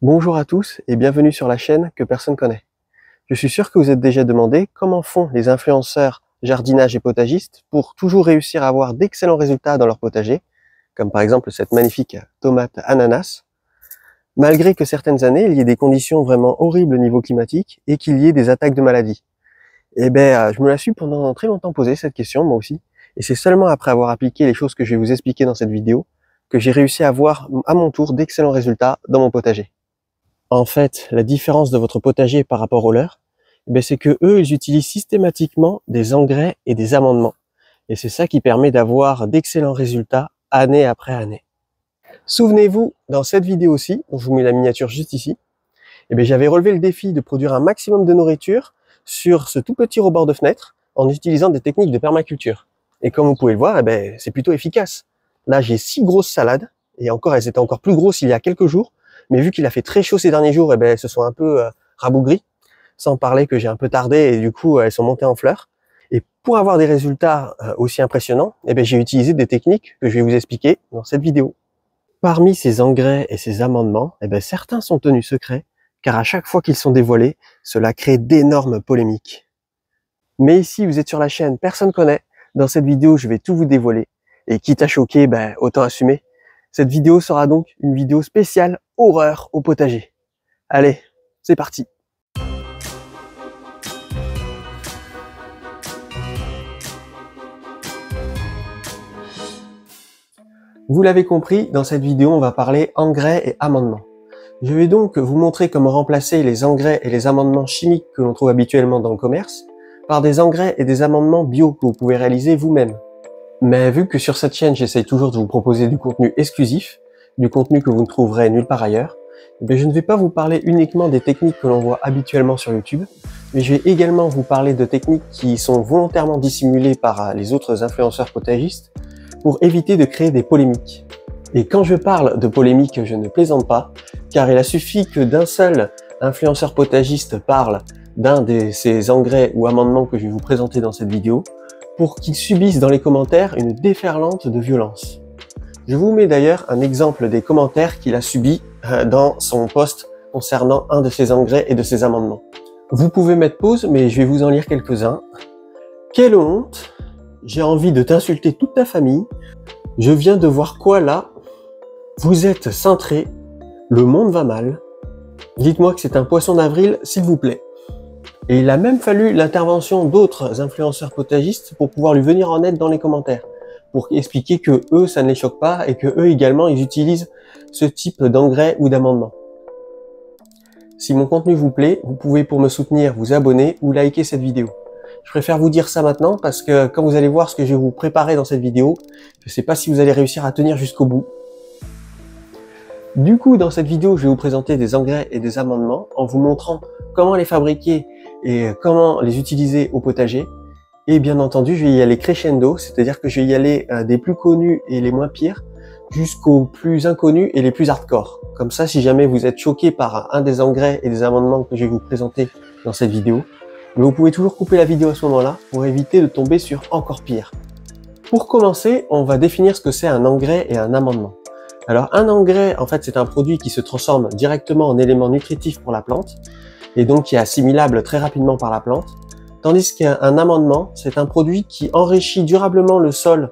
Bonjour à tous et bienvenue sur la chaîne que personne connaît. Je suis sûr que vous êtes déjà demandé comment font les influenceurs jardinage et potagistes pour toujours réussir à avoir d'excellents résultats dans leur potager, comme par exemple cette magnifique tomate ananas, malgré que certaines années il y ait des conditions vraiment horribles au niveau climatique et qu'il y ait des attaques de maladies. Je me la suis pendant très longtemps posé cette question, moi aussi, et c'est seulement après avoir appliqué les choses que je vais vous expliquer dans cette vidéo que j'ai réussi à avoir à mon tour d'excellents résultats dans mon potager. En fait, la différence de votre potager par rapport au leur, c'est que eux, ils utilisent systématiquement des engrais et des amendements. Et c'est ça qui permet d'avoir d'excellents résultats année après année. Souvenez-vous, dans cette vidéo-ci, dont je vous mets la miniature juste ici, j'avais relevé le défi de produire un maximum de nourriture sur ce tout petit rebord de fenêtre en utilisant des techniques de permaculture. Et comme vous pouvez le voir, c'est plutôt efficace. Là, j'ai 6 grosses salades, et encore, elles étaient encore plus grosses il y a quelques jours, mais vu qu'il a fait très chaud ces derniers jours, elles se sont un peu rabougries, sans parler que j'ai un peu tardé et du coup elles sont montées en fleurs. Et pour avoir des résultats aussi impressionnants, j'ai utilisé des techniques que je vais vous expliquer dans cette vidéo. Parmi ces engrais et ces amendements, certains sont tenus secrets, car à chaque fois qu'ils sont dévoilés, cela crée d'énormes polémiques. Mais ici, vous êtes sur la chaîne Personne connaît. Dans cette vidéo, je vais tout vous dévoiler. Et quitte à choquer, autant assumer. Cette vidéo sera donc une vidéo spéciale horreur au potager. Allez, c'est parti. Vous l'avez compris, dans cette vidéo, on va parler engrais et amendements. Je vais donc vous montrer comment remplacer les engrais et les amendements chimiques que l'on trouve habituellement dans le commerce par des engrais et des amendements bio que vous pouvez réaliser vous-même. Mais vu que sur cette chaîne, j'essaye toujours de vous proposer du contenu exclusif, du contenu que vous ne trouverez nulle part ailleurs, je ne vais pas vous parler uniquement des techniques que l'on voit habituellement sur YouTube, mais je vais également vous parler de techniques qui sont volontairement dissimulées par les autres influenceurs potagistes pour éviter de créer des polémiques. Et quand je parle de polémiques, je ne plaisante pas, car il a suffi que d'un seul influenceur potagiste parle d'un de ces engrais ou amendements que je vais vous présenter dans cette vidéo, pour qu'ils subissent dans les commentaires une déferlante de violence. Je vous mets d'ailleurs un exemple des commentaires qu'il a subi dans son post concernant un de ces engrais et de ces amendements. Vous pouvez mettre pause, mais je vais vous en lire quelques-uns. Quelle honte! J'ai envie de t'insulter toute ta famille. Je viens de voir quoi là? Vous êtes cintré. Le monde va mal. Dites-moi que c'est un poisson d'avril, s'il vous plaît. Et il a même fallu l'intervention d'autres influenceurs potagistes pour pouvoir lui venir en aide dans les commentaires, pour expliquer que eux, ça ne les choque pas et que eux également, ils utilisent ce type d'engrais ou d'amendement. Si mon contenu vous plaît, vous pouvez pour me soutenir vous abonner ou liker cette vidéo. Je préfère vous dire ça maintenant parce que quand vous allez voir ce que je vais vous préparer dans cette vidéo, je ne sais pas si vous allez réussir à tenir jusqu'au bout. Du coup, dans cette vidéo, je vais vous présenter des engrais et des amendements en vous montrant comment les fabriquer et comment les utiliser au potager. Et bien entendu, je vais y aller crescendo, c'est-à-dire que je vais y aller des plus connus et les moins pires, jusqu'aux plus inconnus et les plus hardcore. Comme ça, si jamais vous êtes choqué par un des engrais et des amendements que je vais vous présenter dans cette vidéo, vous pouvez toujours couper la vidéo à ce moment-là pour éviter de tomber sur encore pire. Pour commencer, on va définir ce que c'est un engrais et un amendement. Alors un engrais, en fait, c'est un produit qui se transforme directement en élément nutritif pour la plante et donc qui est assimilable très rapidement par la plante. Tandis qu'un amendement, c'est un produit qui enrichit durablement le sol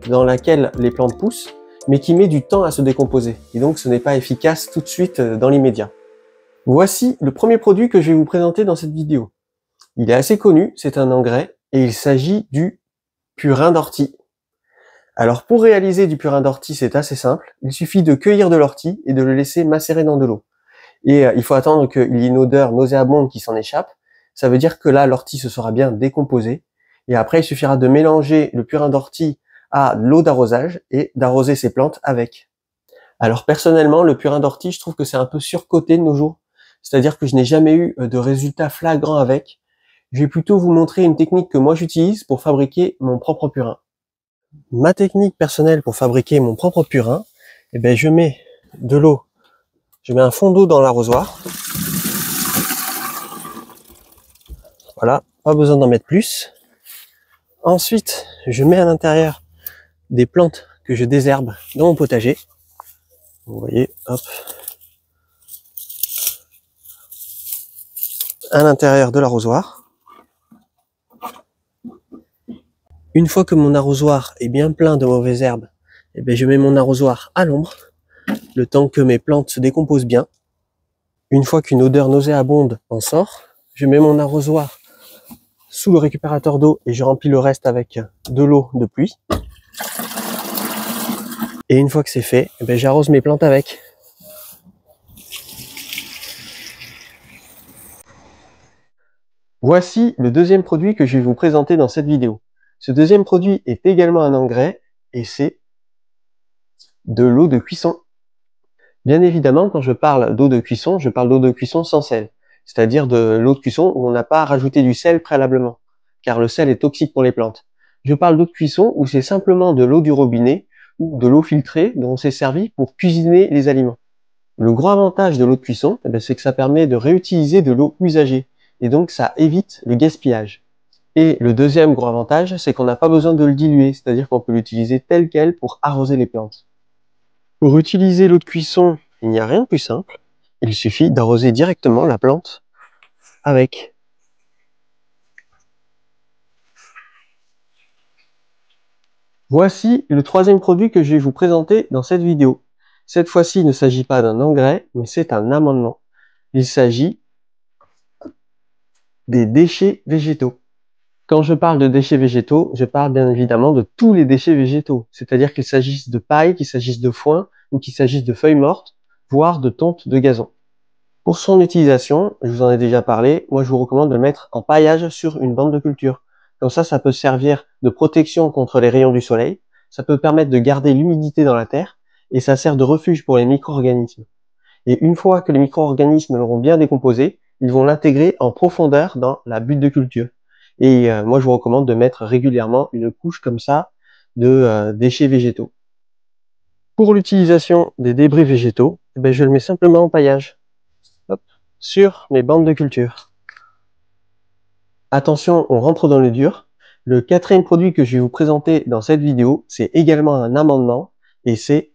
dans lequel les plantes poussent, mais qui met du temps à se décomposer. Et donc ce n'est pas efficace tout de suite dans l'immédiat. Voici le premier produit que je vais vous présenter dans cette vidéo. Il est assez connu, c'est un engrais, et il s'agit du purin d'ortie. Alors pour réaliser du purin d'ortie, c'est assez simple. Il suffit de cueillir de l'ortie et de le laisser macérer dans de l'eau. Et il faut attendre qu'il y ait une odeur nauséabonde qui s'en échappe. Ça veut dire que là, l'ortie se sera bien décomposée. Et après, il suffira de mélanger le purin d'ortie à l'eau d'arrosage et d'arroser ses plantes avec. Alors personnellement, le purin d'ortie, je trouve que c'est un peu surcoté de nos jours. C'est-à-dire que je n'ai jamais eu de résultat flagrant avec. Je vais plutôt vous montrer une technique que moi j'utilise pour fabriquer mon propre purin. Ma technique personnelle pour fabriquer mon propre purin, je mets de l'eau, je mets un fond d'eau dans l'arrosoir. Voilà, pas besoin d'en mettre plus. Ensuite, je mets à l'intérieur des plantes que je désherbe dans mon potager. Vous voyez, hop. à l'intérieur de l'arrosoir. Une fois que mon arrosoir est bien plein de mauvaises herbes, eh bien, je mets mon arrosoir à l'ombre, le temps que mes plantes se décomposent bien. Une fois qu'une odeur nauséabonde en sort, je mets mon arrosoir sous le récupérateur d'eau et je remplis le reste avec de l'eau de pluie. Et une fois que c'est fait, eh bien, j'arrose mes plantes avec. Voici le deuxième produit que je vais vous présenter dans cette vidéo. Ce deuxième produit est également un engrais et c'est de l'eau de cuisson. Bien évidemment, quand je parle d'eau de cuisson, je parle d'eau de cuisson sans sel, c'est-à-dire de l'eau de cuisson où on n'a pas rajouté du sel préalablement, car le sel est toxique pour les plantes. Je parle d'eau de cuisson où c'est simplement de l'eau du robinet ou de l'eau filtrée dont on s'est servi pour cuisiner les aliments. Le gros avantage de l'eau de cuisson, c'est que ça permet de réutiliser de l'eau usagée, et donc ça évite le gaspillage. Et le deuxième gros avantage, c'est qu'on n'a pas besoin de le diluer, c'est-à-dire qu'on peut l'utiliser tel quel pour arroser les plantes. Pour utiliser l'eau de cuisson, il n'y a rien de plus simple. Il suffit d'arroser directement la plante avec. Voici le troisième produit que je vais vous présenter dans cette vidéo. Cette fois-ci, il ne s'agit pas d'un engrais, mais c'est un amendement. Il s'agit des déchets végétaux. Quand je parle de déchets végétaux, je parle bien évidemment de tous les déchets végétaux, c'est-à-dire qu'il s'agisse de paille, qu'il s'agisse de foin ou qu'il s'agisse de feuilles mortes, voire de tonte de gazon. Pour son utilisation, je vous en ai déjà parlé, moi je vous recommande de le mettre en paillage sur une bande de culture. Comme ça peut servir de protection contre les rayons du soleil, ça peut permettre de garder l'humidité dans la terre et ça sert de refuge pour les micro-organismes. Et une fois que les micro-organismes l'auront bien décomposé, ils vont l'intégrer en profondeur dans la butte de culture. Et moi, je vous recommande de mettre régulièrement une couche comme ça de déchets végétaux. Pour l'utilisation des débris végétaux, je le mets simplement en paillage. Hop, sur mes bandes de culture. Attention, on rentre dans le dur. Le quatrième produit que je vais vous présenter dans cette vidéo, c'est également un amendement et c'est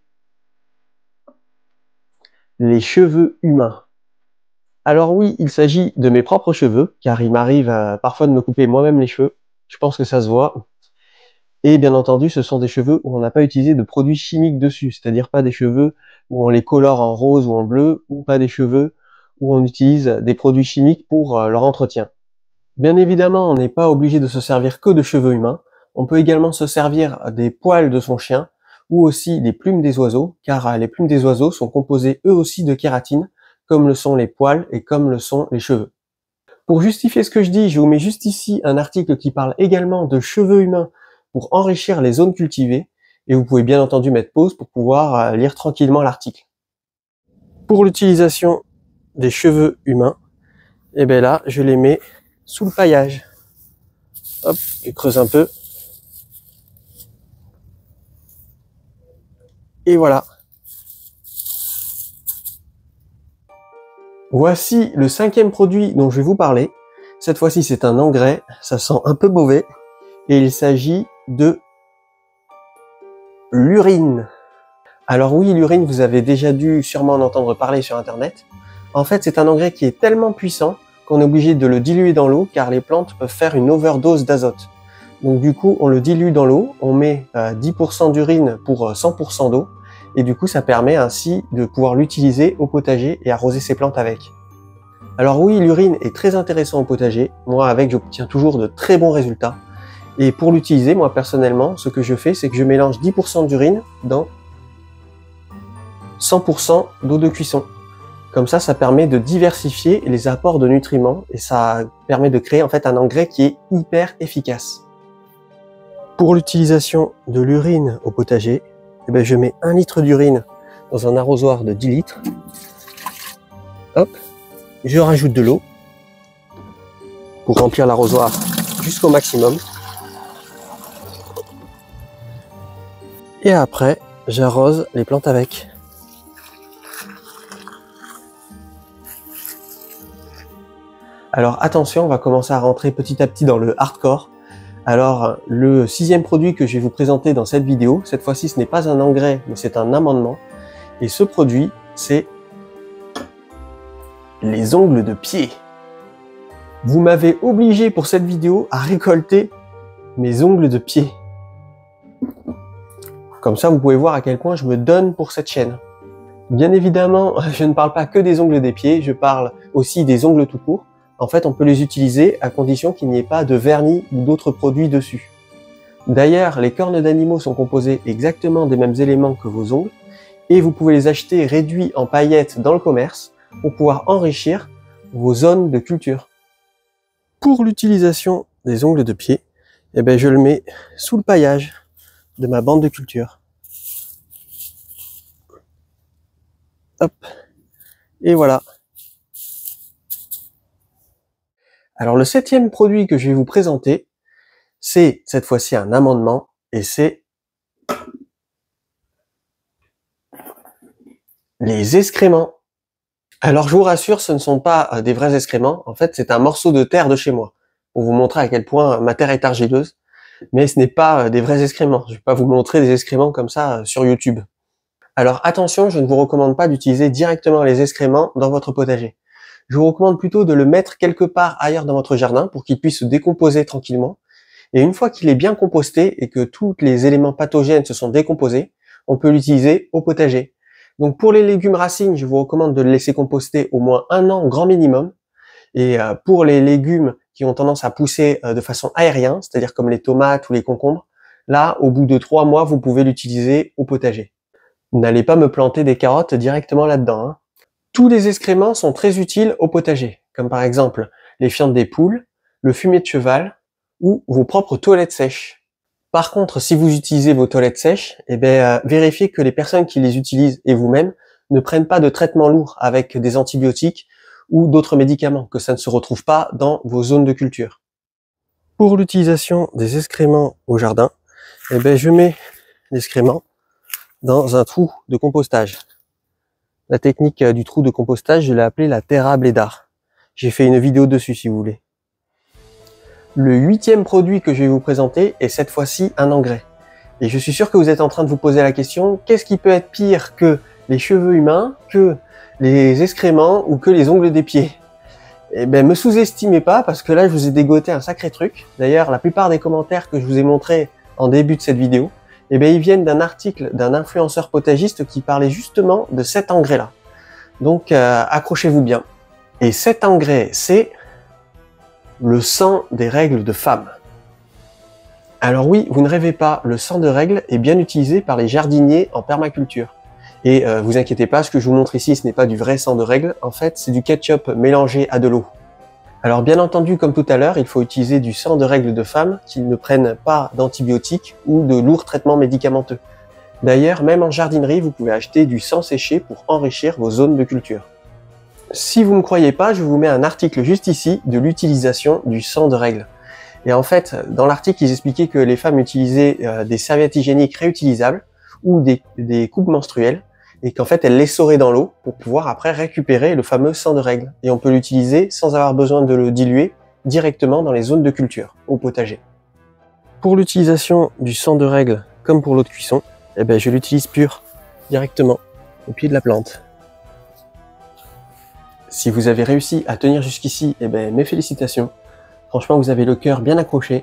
les cheveux humains. Alors oui, il s'agit de mes propres cheveux, car il m'arrive parfois de me couper moi-même les cheveux. Je pense que ça se voit. Et bien entendu, ce sont des cheveux où on n'a pas utilisé de produits chimiques dessus, c'est-à-dire pas des cheveux où on les colore en rose ou en bleu, ou pas des cheveux où on utilise des produits chimiques pour leur entretien. Bien évidemment, on n'est pas obligé de se servir que de cheveux humains. On peut également se servir des poils de son chien, ou aussi des plumes des oiseaux, car les plumes des oiseaux sont composées eux aussi de kératine, comme le sont les poils et comme le sont les cheveux. Pour justifier ce que je dis, je vous mets juste ici un article qui parle également de cheveux humains pour enrichir les zones cultivées, et vous pouvez bien entendu mettre pause pour pouvoir lire tranquillement l'article. Pour l'utilisation des cheveux humains, et bien là, je les mets sous le paillage. Hop, je creuse un peu. Et voilà. Voici le cinquième produit dont je vais vous parler. Cette fois-ci, c'est un engrais. Ça sent un peu mauvais. Et il s'agit de l'urine. Alors oui, l'urine, vous avez déjà dû sûrement en entendre parler sur Internet. En fait, c'est un engrais qui est tellement puissant qu'on est obligé de le diluer dans l'eau car les plantes peuvent faire une overdose d'azote. Donc du coup, on le dilue dans l'eau, on met 10% d'urine pour 100% d'eau et du coup, ça permet ainsi de pouvoir l'utiliser au potager et arroser ses plantes avec. Alors oui, l'urine est très intéressant au potager. Moi, avec, j'obtiens toujours de très bons résultats. Et pour l'utiliser, moi personnellement, ce que je fais, c'est que je mélange 10% d'urine dans 100% d'eau de cuisson. Comme ça permet de diversifier les apports de nutriments et ça permet de créer en fait un engrais qui est hyper efficace. Pour l'utilisation de l'urine au potager, je mets 1 litre d'urine dans un arrosoir de 10 litres. Hop, je rajoute de l'eau pour remplir l'arrosoir jusqu'au maximum. Et après, j'arrose les plantes avec. Alors attention, on va commencer à rentrer petit à petit dans le hardcore. Alors le sixième produit que je vais vous présenter dans cette vidéo, cette fois-ci ce n'est pas un engrais, mais c'est un amendement. Et ce produit, c'est les ongles de pied. Vous m'avez obligé pour cette vidéo à récolter mes ongles de pied. Comme ça, vous pouvez voir à quel point je me donne pour cette chaîne. Bien évidemment, je ne parle pas que des ongles des pieds, je parle aussi des ongles tout court. En fait, on peut les utiliser à condition qu'il n'y ait pas de vernis ou d'autres produits dessus. D'ailleurs, les cornes d'animaux sont composées exactement des mêmes éléments que vos ongles et vous pouvez les acheter réduits en paillettes dans le commerce pour pouvoir enrichir vos zones de culture. Pour l'utilisation des ongles de pied, je le mets sous le paillage de ma bande de culture. Hop. Et voilà. Alors le 7e produit que je vais vous présenter, c'est cette fois-ci un amendement et c'est les excréments. Alors je vous rassure, ce ne sont pas des vrais excréments, en fait c'est un morceau de terre de chez moi, pour vous montrer à quel point ma terre est argileuse, mais ce n'est pas des vrais excréments, je ne vais pas vous montrer des excréments comme ça sur YouTube. Alors attention, je ne vous recommande pas d'utiliser directement les excréments dans votre potager. Je vous recommande plutôt de le mettre quelque part ailleurs dans votre jardin pour qu'il puisse se décomposer tranquillement. Et une fois qu'il est bien composté et que tous les éléments pathogènes se sont décomposés, on peut l'utiliser au potager. Donc pour les légumes racines, je vous recommande de le laisser composter au moins 1 an grand minimum. Et pour les légumes qui ont tendance à pousser de façon aérienne, c'est-à-dire comme les tomates ou les concombres, là, au bout de 3 mois, vous pouvez l'utiliser au potager. N'allez pas me planter des carottes directement là-dedans, hein. Tous les excréments sont très utiles au potager, comme par exemple les fientes des poules, le fumier de cheval ou vos propres toilettes sèches. Par contre, si vous utilisez vos toilettes sèches, vérifiez que les personnes qui les utilisent et vous-même ne prennent pas de traitement lourd avec des antibiotiques ou d'autres médicaments, que ça ne se retrouve pas dans vos zones de culture. Pour l'utilisation des excréments au jardin, je mets l'excrément dans un trou de compostage. La technique du trou de compostage, je l'ai appelée la terra blédard. J'ai fait une vidéo dessus si vous voulez. Le 8e produit que je vais vous présenter est cette fois-ci un engrais. Et je suis sûr que vous êtes en train de vous poser la question, qu'est-ce qui peut être pire que les cheveux humains, que les excréments ou que les ongles des pieds? Me sous-estimez pas parce que là je vous ai dégoté un sacré truc. D'ailleurs, la plupart des commentaires que je vous ai montrés en début de cette vidéo, ils viennent d'un article d'un influenceur potagiste qui parlait justement de cet engrais-là. Donc, accrochez-vous bien. Et cet engrais, c'est le sang des règles de femmes. Alors oui, vous ne rêvez pas, le sang de règles est bien utilisé par les jardiniers en permaculture. Et vous inquiétez pas, ce que je vous montre ici, ce n'est pas du vrai sang de règles, en fait, c'est du ketchup mélangé à de l'eau. Alors bien entendu, comme tout à l'heure, il faut utiliser du sang de règles de femmes qui ne prennent pas d'antibiotiques ou de lourds traitements médicamenteux. D'ailleurs, même en jardinerie, vous pouvez acheter du sang séché pour enrichir vos zones de culture. Si vous ne me croyez pas, je vous mets un article juste ici de l'utilisation du sang de règles. Et en fait, dans l'article, ils expliquaient que les femmes utilisaient des serviettes hygiéniques réutilisables ou des coupes menstruelles, et qu'en fait, elles l'essoraient dans l'eau pour pouvoir après récupérer le fameux sang de règles. Et on peut l'utiliser sans avoir besoin de le diluer directement dans les zones de culture, au potager. Pour l'utilisation du sang de règles, comme pour l'eau de cuisson, je l'utilise pur, directement, au pied de la plante. Si vous avez réussi à tenir jusqu'ici, mes félicitations. Franchement, vous avez le cœur bien accroché.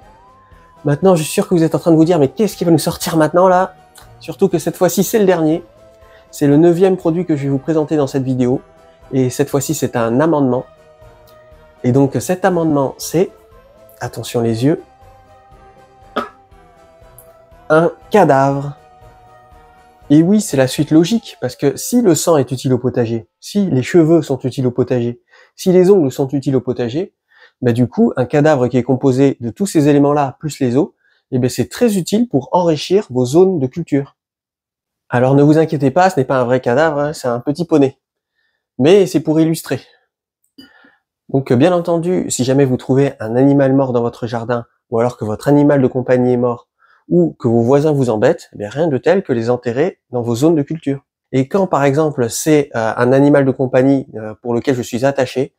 Maintenant, je suis sûr que vous êtes en train de vous dire, mais qu'est-ce qui va nous sortir maintenant là? Surtout que cette fois-ci, c'est le dernier. C'est le 9e produit que je vais vous présenter dans cette vidéo. Et cette fois-ci, c'est un amendement. Et donc, cet amendement, c'est, attention les yeux, un cadavre. Et oui, c'est la suite logique, parce que si le sang est utile au potager, si les cheveux sont utiles au potager, si les ongles sont utiles au potager, du coup, un cadavre qui est composé de tous ces éléments-là, plus les os, c'est très utile pour enrichir vos zones de culture. Alors ne vous inquiétez pas, ce n'est pas un vrai cadavre, hein, c'est un petit poney. Mais c'est pour illustrer. Donc bien entendu, si jamais vous trouvez un animal mort dans votre jardin, ou alors que votre animal de compagnie est mort, ou que vos voisins vous embêtent, rien de tel que les enterrer dans vos zones de culture. Et quand par exemple c'est un animal de compagnie pour lequel je suis attaché,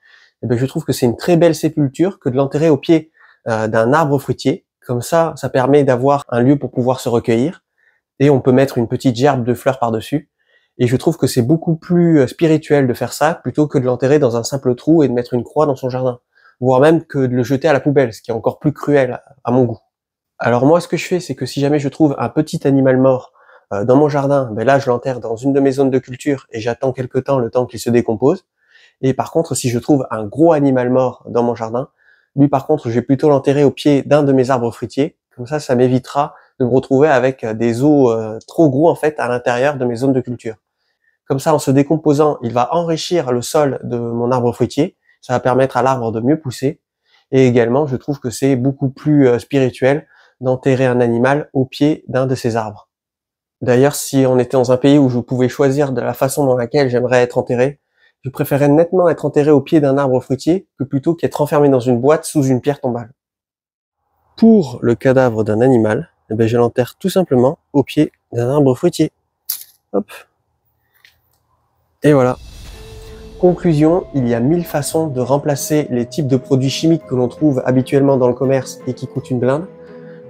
je trouve que c'est une très belle sépulture que de l'enterrer au pied d'un arbre fruitier. Comme ça permet d'avoir un lieu pour pouvoir se recueillir. Et on peut mettre une petite gerbe de fleurs par-dessus. Et je trouve que c'est beaucoup plus spirituel de faire ça plutôt que de l'enterrer dans un simple trou et de mettre une croix dans son jardin. voire même que de le jeter à la poubelle, ce qui est encore plus cruel à mon goût. Alors moi, ce que je fais, c'est que si jamais je trouve un petit animal mort dans mon jardin, ben là, je l'enterre dans une de mes zones de culture et j'attends quelque temps, le temps qu'il se décompose. Et par contre, si je trouve un gros animal mort dans mon jardin, lui par contre, je vais plutôt l'enterrer au pied d'un de mes arbres fruitiers. Comme ça m'évitera de me retrouver avec des os trop gros en fait à l'intérieur de mes zones de culture. Comme ça, en se décomposant, il va enrichir le sol de mon arbre fruitier. Ça va permettre à l'arbre de mieux pousser. Et également, je trouve que c'est beaucoup plus spirituel d'enterrer un animal au pied d'un de ces arbres. D'ailleurs, si on était dans un pays où je pouvais choisir de la façon dans laquelle j'aimerais être enterré, je préférerais nettement être enterré au pied d'un arbre fruitier que plutôt qu'être enfermé dans une boîte sous une pierre tombale. Pour le cadavre d'un animal, eh ben, je l'enterre tout simplement au pied d'un arbre fruitier. Hop. Et voilà. Conclusion, il y a 1000 façons de remplacer les types de produits chimiques que l'on trouve habituellement dans le commerce et qui coûtent une blinde,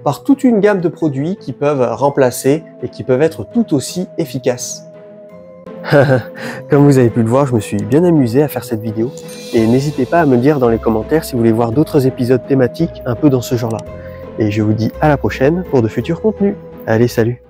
par toute une gamme de produits qui peuvent remplacer et qui peuvent être tout aussi efficaces. Comme vous avez pu le voir, je me suis bien amusé à faire cette vidéo et n'hésitez pas à me dire dans les commentaires si vous voulez voir d'autres épisodes thématiques un peu dans ce genre-là. Et je vous dis à la prochaine pour de futurs contenus. Allez, salut!